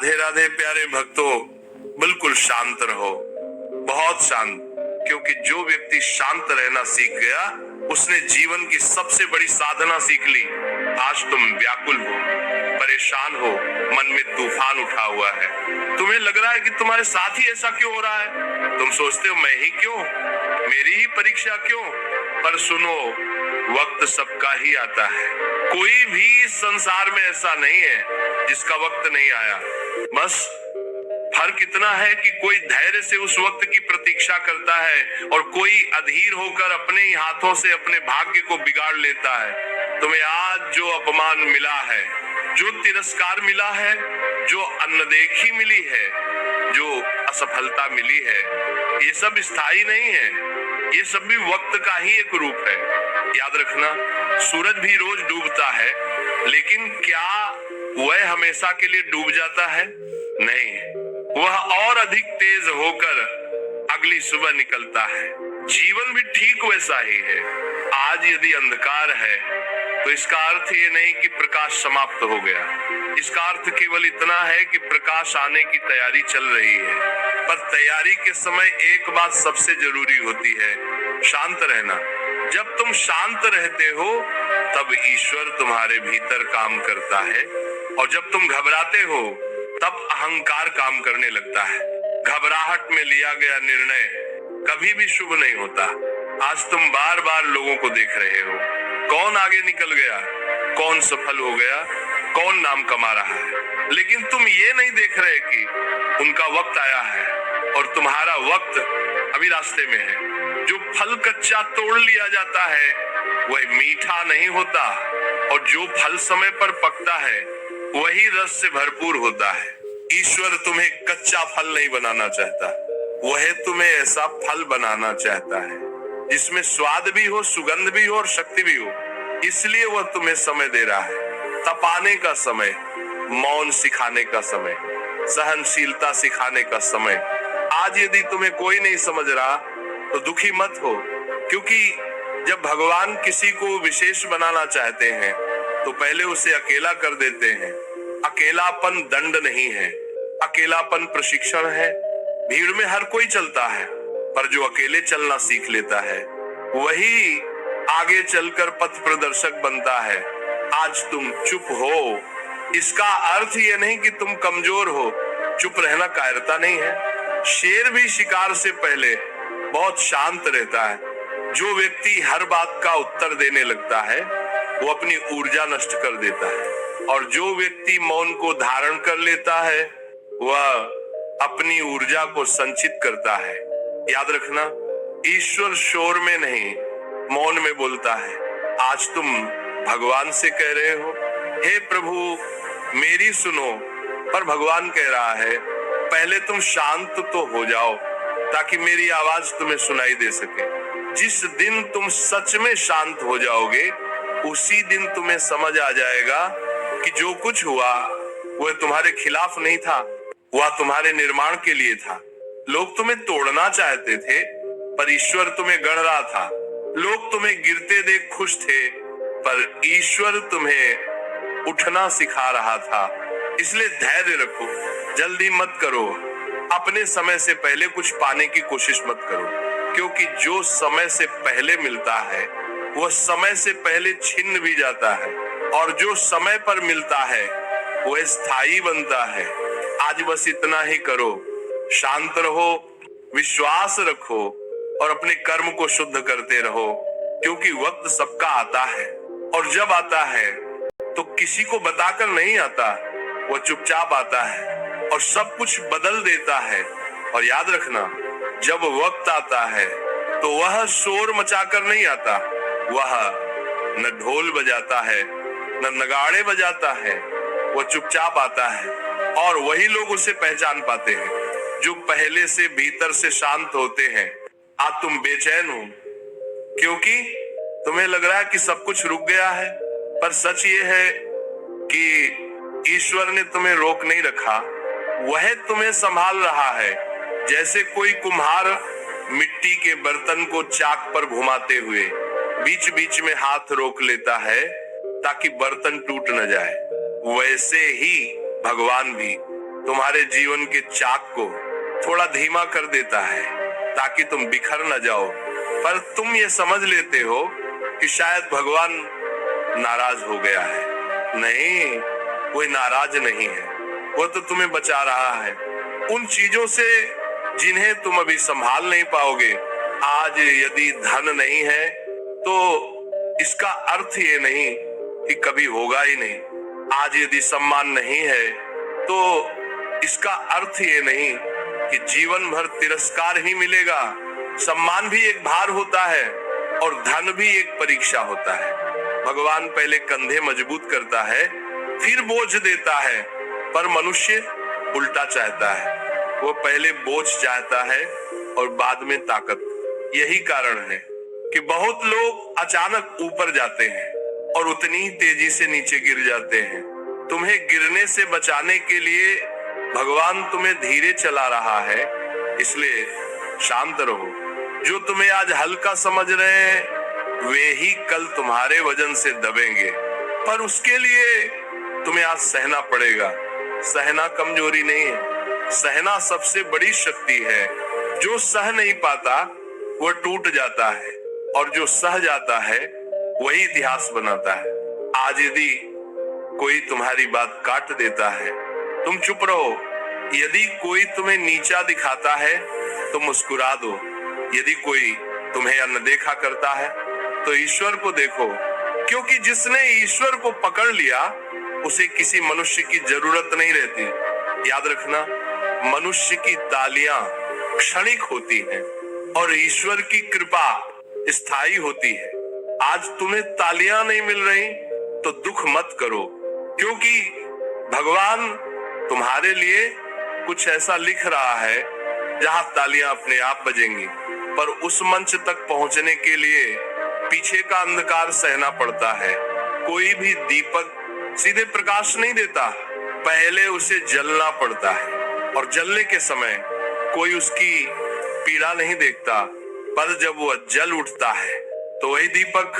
राधे राधे प्यारे भक्तों, बिल्कुल शांत रहो, बहुत शांत, क्योंकि जो व्यक्ति शांत रहना सीख गया उसने जीवन की सबसे बड़ी साधना सीख ली। आज तुम व्याकुल हो, परेशान हो, मन में तूफान उठा हुआ है, तुम्हें लग रहा है कि तुम्हारे साथ ही ऐसा क्यों हो रहा है। तुम सोचते हो मैं ही क्यों, मेरी ही परीक्षा क्यों। पर सुनो, वक्त सबका ही आता है, कोई भी इस संसार में ऐसा नहीं है जिसका वक्त नहीं आया। बस फर्क इतना है कि कोई धैर्य से उस वक्त की प्रतीक्षा करता है और कोई अधीर होकर अपने ही हाथों से अपने भाग्य को बिगाड़ लेता है। तुम्हें आज जो अपमान मिला है, जो तिरस्कार मिला है, जो अनदेखी मिली है, जो असफलता मिली है, ये सब स्थायी नहीं है, ये सब भी वक्त का ही एक रूप है। याद रखना, सूरज भी रोज डूबता है, लेकिन क्या वह हमेशा के लिए डूब जाता है? नहीं, वह और अधिक तेज होकर अगली सुबह निकलता है। जीवन भी ठीक वैसा ही है। आज यदि अंधकार है तो इसका अर्थ ये नहीं कि प्रकाश समाप्त हो गया, इसका अर्थ केवल इतना है कि प्रकाश आने की तैयारी चल रही है। पर तैयारी के समय एक बात सबसे जरूरी होती है, शांत रहना। जब तुम शांत रहते हो तब ईश्वर तुम्हारे भीतर काम करता है, और जब तुम घबराते हो तब अहंकार काम करने लगता है। घबराहट में लिया गया निर्णय कभी भी शुभ नहीं होता। आज तुम बार बार लोगों को देख रहे हो, कौन आगे निकल गया, कौन सफल हो गया, कौन नाम कमा रहा है, लेकिन तुम ये नहीं देख रहे कि उनका वक्त आया है और तुम्हारा वक्त अभी रास्ते में है। जो फल कच्चा तोड़ लिया जाता है वह मीठा नहीं होता, और जो फल समय पर पकता है वही रस से भरपूर होता है। ईश्वर तुम्हें कच्चा फल नहीं बनाना चाहता, वह तुम्हें ऐसा फल बनाना चाहता है जिसमें स्वाद भी हो, सुगंध भी हो और शक्ति भी हो। इसलिए वह तुम्हें समय दे रहा है, तपाने का समय, मौन सिखाने का समय, सहनशीलता सिखाने का समय। आज यदि तुम्हें कोई नहीं समझ रहा तो दुखी मत हो, क्योंकि जब भगवान किसी को विशेष बनाना चाहते हैं तो पहले उसे अकेला कर देते हैं। अकेलापन दंड नहीं है, अकेलापन प्रशिक्षण है। भीड़ में हर कोई चलता है, पर जो अकेले चलना सीख लेता है वही आगे चलकर पथ प्रदर्शक बनता है। आज तुम चुप हो, इसका अर्थ ये नहीं कि तुम कमजोर हो। चुप रहना कायरता नहीं है। शेर भी शिकार से पहले बहुत शांत रहता है। जो व्यक्ति हर बात का उत्तर देने लगता है वो अपनी ऊर्जा नष्ट कर देता है, और जो व्यक्ति मौन को धारण कर लेता है वह अपनी ऊर्जा को संचित करता है। याद रखना, ईश्वर शोर में नहीं, मौन में बोलता है। आज तुम भगवान से कह रहे हो, हे प्रभु मेरी सुनो, पर भगवान कह रहा है पहले तुम शांत तो हो जाओ ताकि मेरी आवाज तुम्हें सुनाई दे सके। जिस दिन तुम सच में शांत हो जाओगे उसी दिन तुम्हें समझ आ जाएगा कि जो कुछ हुआ वह तुम्हारे खिलाफ नहीं था, वह तुम्हारे निर्माण के लिए था। लोग तुम्हें तोड़ना चाहते थे पर ईश्वर तुम्हें गढ़ रहा था। लोग तुम्हें गिरते देख खुश थे पर ईश्वर तुम्हें उठना सिखा रहा था। इसलिए धैर्य रखो, जल्दी मत करो, अपने समय से पहले कुछ पाने की कोशिश मत करो, क्योंकि जो समय से पहले मिलता है वह समय से पहले छिन भी जाता है, और जो समय पर मिलता है वह स्थायी बनता है। आज बस इतना ही करो, शांत रहो, विश्वास रखो और अपने कर्म को शुद्ध करते रहो, क्योंकि वक्त सबका आता है, और जब आता है तो किसी को बताकर नहीं आता, वह चुपचाप आता है और सब कुछ बदल देता है। और याद रखना, जब वक्त आता है तो वह शोर मचाकर नहीं आता, वह न ढोल बजाता है न नगाड़े बजाता है, वह चुपचाप आता है, और वही लोग उसे पहचान पाते हैं जो पहले से भीतर से शांत होते हैं। आज तुम बेचैन हो क्योंकि तुम्हें लग रहा है कि सब कुछ रुक गया है, पर सच ये है कि ईश्वर ने तुम्हें रोक नहीं रखा, वह तुम्हें संभाल रहा है। जैसे कोई कुम्हार मिट्टी के बर्तन को चाक पर घुमाते हुए बीच बीच में हाथ रोक लेता है ताकि बर्तन टूट न जाए, वैसे ही भगवान भी तुम्हारे जीवन के चाक को थोड़ा धीमा कर देता है ताकि तुम बिखर न जाओ। पर तुम ये समझ लेते हो कि शायद भगवान नाराज हो गया है। नहीं, कोई नाराज नहीं है, वो तो तुम्हें बचा रहा है उन चीजों से जिन्हें तुम अभी संभाल नहीं पाओगे। आज यदि धन नहीं है तो इसका अर्थ ये नहीं कि कभी होगा ही नहीं। आज यदि सम्मान नहीं है तो इसका अर्थ ये नहीं कि जीवन भर तिरस्कार ही मिलेगा। सम्मान भी एक भार होता है और धन भी एक परीक्षा होता है। भगवान पहले कंधे मजबूत करता है, फिर बोझ देता है, पर मनुष्य उल्टा चाहता है। वो पहले बोझ चाहता है और बाद में ताकत। यही कारण है कि बहुत लोग अचानक ऊपर जाते हैं और उतनी ही तेजी से नीचे गिर जाते हैं। तुम्हें गिरने से बचाने के लिए भगवान तुम्हें धीरे चला रहा है, इसलिए शांत रहो। जो तुम्हें आज हल्का समझ रहे हैं वे ही कल तुम्हारे वजन से दबेंगे, पर उसके लिए तुम्हें आज सहना पड़ेगा। सहना कमजोरी नहीं है, सहना सबसे बड़ी शक्ति है। जो सह नहीं पाता वो टूट जाता है और जो सह जाता है वही इतिहास बनाता है। आज यदि कोई तुम्हारी बात काट देता है तुम चुप रहो। यदि कोई तुम्हें नीचा दिखाता है तो मुस्कुरा दो। यदि कोई तुम्हें अनदेखा करता है तो ईश्वर को देखो, क्योंकि जिसने ईश्वर को पकड़ लिया उसे किसी मनुष्य की जरूरत नहीं रहती। याद रखना, मनुष्य की तालियां क्षणिक होती हैं और ईश्वर की कृपा स्थायी होती है। आज तुम्हें तालियां नहीं मिल रही तो दुख मत करो, क्योंकि भगवान तुम्हारे लिए कुछ ऐसा लिख रहा है जहां तालियां अपने आप बजेंगी। पर उस मंच तक पहुंचने के लिए पीछे का अंधकार सहना पड़ता है। कोई भी दीपक सीधे प्रकाश नहीं देता, पहले उसे जलना पड़ता है और जलने के समय कोई उसकी पीड़ा नहीं देखता, पर जब वह जल उठता है तो वही दीपक